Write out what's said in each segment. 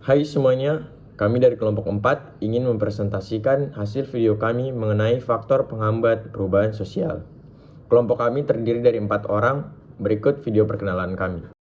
Hai semuanya, kami dari kelompok 4 ingin mempresentasikan hasil video kami mengenai faktor penghambat perubahan sosial. Kelompok kami terdiri dari 4 orang, berikut video perkenalan kami.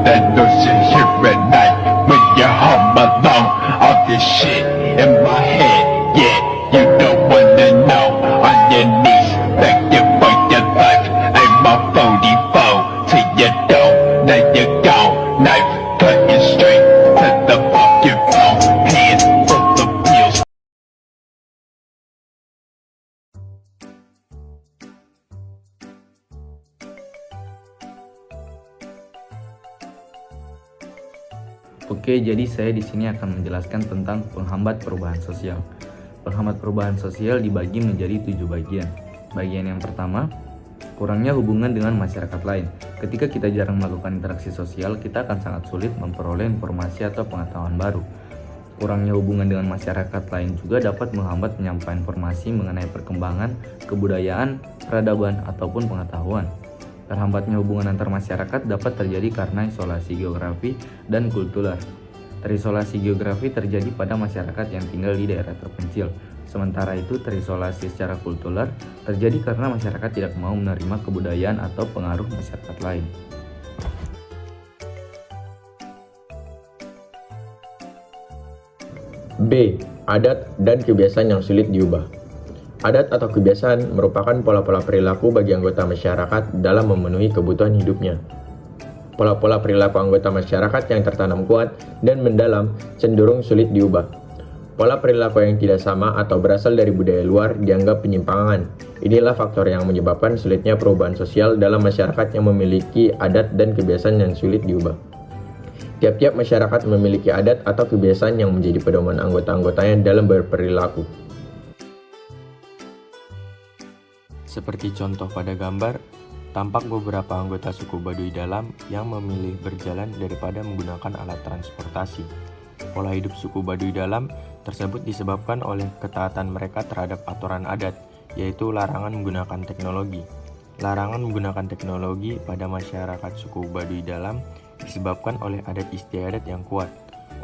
That notion here at night when you're home alone. All this shit in my head, yeah, you don't wanna know. On your knees, begging for your life. I'm a 44 till you don't, now you're gone. Knife cutting straight to the fucking bone. Hands full of pills. Oke, jadi saya di sini akan menjelaskan tentang penghambat perubahan sosial. Penghambat perubahan sosial dibagi menjadi 7 bagian. Bagian yang pertama, kurangnya hubungan dengan masyarakat lain. Ketika kita jarang melakukan interaksi sosial, kita akan sangat sulit memperoleh informasi atau pengetahuan baru. Kurangnya hubungan dengan masyarakat lain juga dapat menghambat penyampaian informasi mengenai perkembangan, kebudayaan, peradaban, ataupun pengetahuan. Terhambatnya hubungan antar masyarakat dapat terjadi karena isolasi geografi dan kultural. Terisolasi geografi terjadi pada masyarakat yang tinggal di daerah terpencil. Sementara itu, terisolasi secara kultural terjadi karena masyarakat tidak mau menerima kebudayaan atau pengaruh masyarakat lain. B. Adat dan kebiasaan yang sulit diubah. Adat atau kebiasaan merupakan pola-pola perilaku bagi anggota masyarakat dalam memenuhi kebutuhan hidupnya. Pola-pola perilaku anggota masyarakat yang tertanam kuat dan mendalam cenderung sulit diubah. Pola perilaku yang tidak sama atau berasal dari budaya luar dianggap penyimpangan. Inilah faktor yang menyebabkan sulitnya perubahan sosial dalam masyarakat yang memiliki adat dan kebiasaan yang sulit diubah. Tiap-tiap masyarakat memiliki adat atau kebiasaan yang menjadi pedoman anggota-anggotanya dalam berperilaku. Seperti contoh pada gambar, tampak beberapa anggota suku Baduy Dalam yang memilih berjalan daripada menggunakan alat transportasi. Pola hidup suku Baduy Dalam tersebut disebabkan oleh ketaatan mereka terhadap aturan adat, yaitu larangan menggunakan teknologi. Larangan menggunakan teknologi pada masyarakat suku Baduy Dalam disebabkan oleh adat istiadat yang kuat.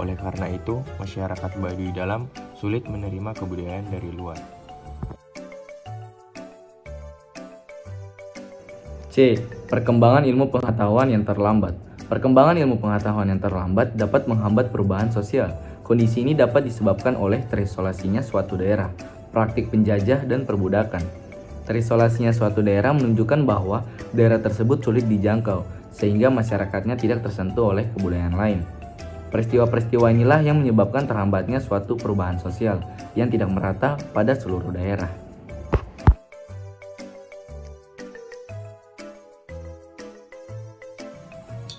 Oleh karena itu, masyarakat Baduy Dalam sulit menerima kebudayaan dari luar. C. Perkembangan ilmu pengetahuan yang terlambat. Perkembangan ilmu pengetahuan yang terlambat dapat menghambat perubahan sosial. Kondisi ini dapat disebabkan oleh terisolasinya suatu daerah, praktik penjajah dan perbudakan. Terisolasinya suatu daerah menunjukkan bahwa daerah tersebut sulit dijangkau, sehingga masyarakatnya tidak tersentuh oleh kebudayaan lain. Peristiwa-peristiwa inilah yang menyebabkan terhambatnya suatu perubahan sosial yang tidak merata pada seluruh daerah.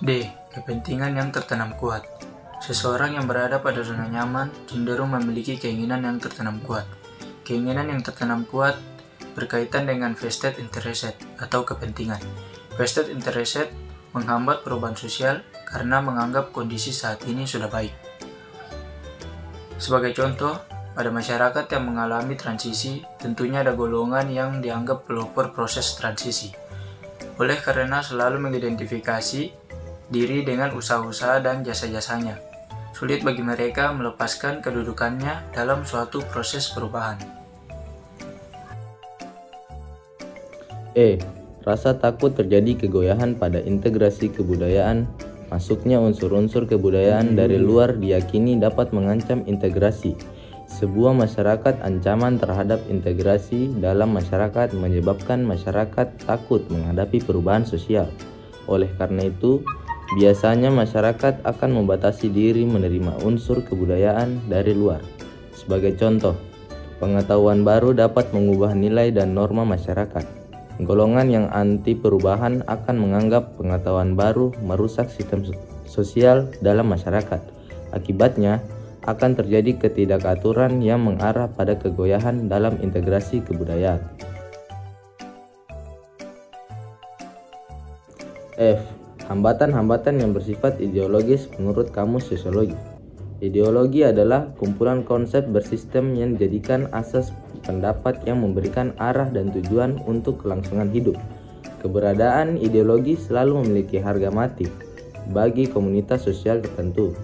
D. Kepentingan yang tertanam kuat. Seseorang yang berada pada zona nyaman cenderung memiliki keinginan yang tertanam kuat. Keinginan yang tertanam kuat berkaitan dengan vested interest atau kepentingan. Vested interest menghambat perubahan sosial karena menganggap kondisi saat ini sudah baik. Sebagai contoh, pada masyarakat yang mengalami transisi, tentunya ada golongan yang dianggap pelopor proses transisi. Oleh karena selalu mengidentifikasi diri dengan usaha-usaha dan jasa-jasanya, sulit bagi mereka melepaskan kedudukannya dalam suatu proses perubahan. E. Rasa takut terjadi kegoyahan pada integrasi kebudayaan. Masuknya unsur-unsur kebudayaan dari luar diyakini dapat mengancam integrasi. Sebuah masyarakat ancaman terhadap integrasi dalam masyarakat menyebabkan masyarakat takut menghadapi perubahan sosial. Oleh karena itu, biasanya masyarakat akan membatasi diri menerima unsur kebudayaan dari luar. Sebagai contoh, pengetahuan baru dapat mengubah nilai dan norma masyarakat. Golongan yang anti perubahan akan menganggap pengetahuan baru merusak sistem sosial dalam masyarakat. Akibatnya, akan terjadi ketidakaturan yang mengarah pada kegoyahan dalam integrasi kebudayaan. F. Hambatan-hambatan yang bersifat ideologis menurut Kamus Sosiologi. Ideologi adalah kumpulan konsep bersistem yang dijadikan asas pendapat yang memberikan arah dan tujuan untuk kelangsungan hidup. Keberadaan ideologi selalu memiliki harga mati bagi komunitas sosial tertentu.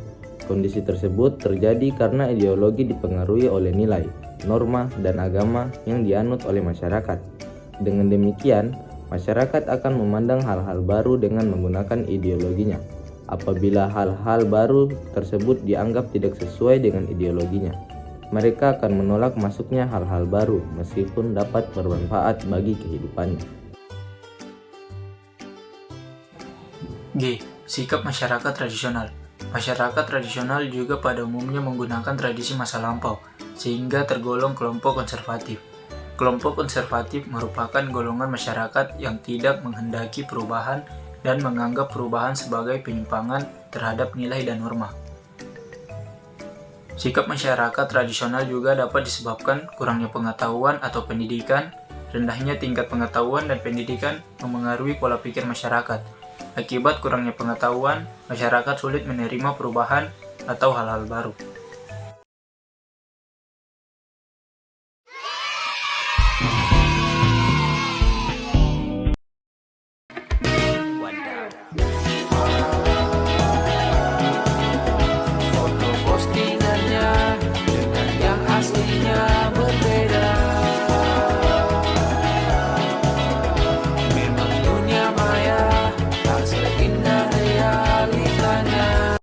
Kondisi tersebut terjadi karena ideologi dipengaruhi oleh nilai, norma, dan agama yang dianut oleh masyarakat. Dengan demikian, masyarakat akan memandang hal-hal baru dengan menggunakan ideologinya. Apabila hal-hal baru tersebut dianggap tidak sesuai dengan ideologinya, mereka akan menolak masuknya hal-hal baru meskipun dapat bermanfaat bagi kehidupannya. G. Sikap masyarakat tradisional. Masyarakat tradisional juga pada umumnya menggunakan tradisi masa lampau, sehingga tergolong kelompok konservatif. Kelompok konservatif merupakan golongan masyarakat yang tidak menghendaki perubahan dan menganggap perubahan sebagai penyimpangan terhadap nilai dan norma. Sikap masyarakat tradisional juga dapat disebabkan kurangnya pengetahuan atau pendidikan, rendahnya tingkat pengetahuan dan pendidikan memengaruhi pola pikir masyarakat. Akibat kurangnya pengetahuan, masyarakat sulit menerima perubahan atau hal-hal baru.